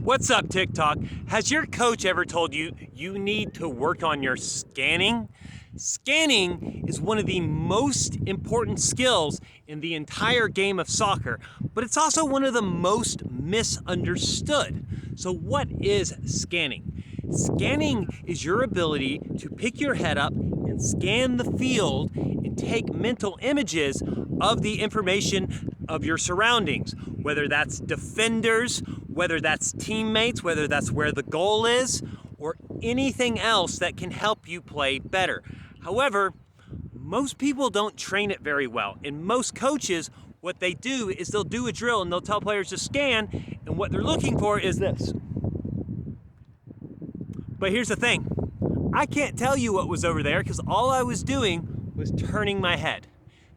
What's up, TikTok? Has your coach ever told you you need to work on your scanning? Scanning is one of the most important skills in the entire game of soccer, but it's also one of the most misunderstood. So what is scanning? Scanning is your ability to pick your head up and scan the field and take mental images of the information of your surroundings, whether that's defenders, whether that's teammates, whether that's where the goal is, or anything else that can help you play better. However, most people don't train it very well, and most coaches, what they do is they'll do a drill and they'll tell players to scan, and what they're looking for is this. But here's the thing, I can't tell you what was over there because all I was doing was turning my head.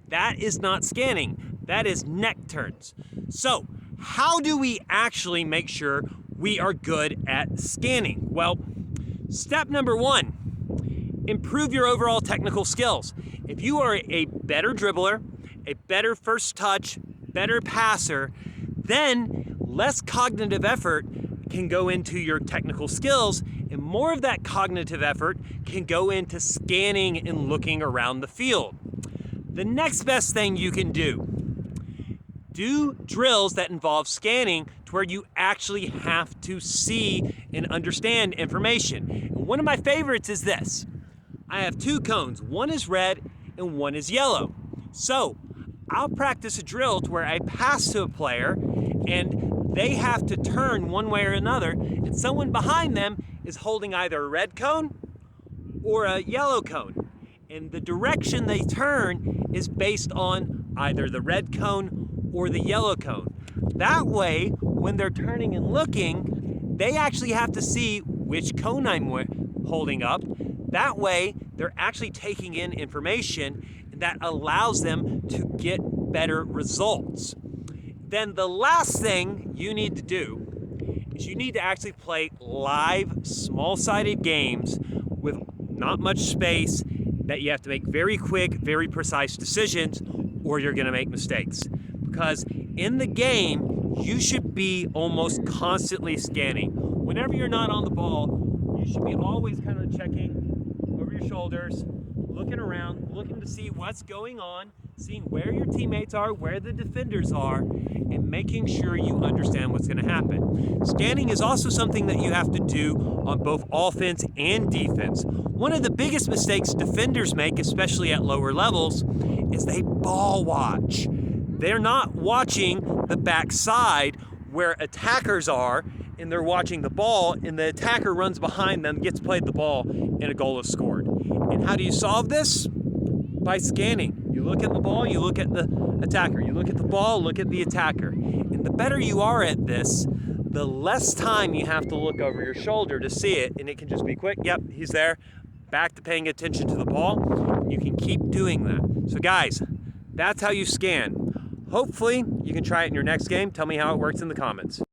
That is not scanning, that is neck turns. So, how do we actually make sure we are good at scanning? Well, step number one, improve your overall technical skills. If you are a better dribbler, a better first touch, better passer, then less cognitive effort can go into your technical skills, and more of that cognitive effort can go into scanning and looking around the field. The next best thing you can do drills that involve scanning to where you actually have to see and understand information. And one of my favorites is this. I have two cones, one is red and one is yellow. So I'll practice a drill to where I pass to a player and they have to turn one way or another, and someone behind them is holding either a red cone or a yellow cone. And the direction they turn is based on either the red cone or the yellow cone. That way, when they're turning and looking, they actually have to see which cone I'm holding up. That way, they're actually taking in information, and that allows them to get better results. Then the last thing you need to do is you need to actually play live, small-sided games with not much space that you have to make very quick, very precise decisions, or you're gonna make mistakes. Because in the game, you should be almost constantly scanning. Whenever you're not on the ball, you should be always kind of checking over your shoulders, looking around, looking to see what's going on, seeing where your teammates are, where the defenders are, and making sure you understand what's gonna happen. Scanning is also something that you have to do on both offense and defense. One of the biggest mistakes defenders make, especially at lower levels, is they ball watch. They're not watching the backside where attackers are, and they're watching the ball, and the attacker runs behind them, gets played the ball, and a goal is scored. And how do you solve this? By scanning. You look at the ball, you look at the attacker. You look at the ball, look at the attacker. And the better you are at this, the less time you have to look over your shoulder to see it, and it can just be quick. Yep, he's there. Back to paying attention to the ball. You can keep doing that. So guys, that's how you scan. Hopefully, you can try it in your next game. Tell me how it works in the comments.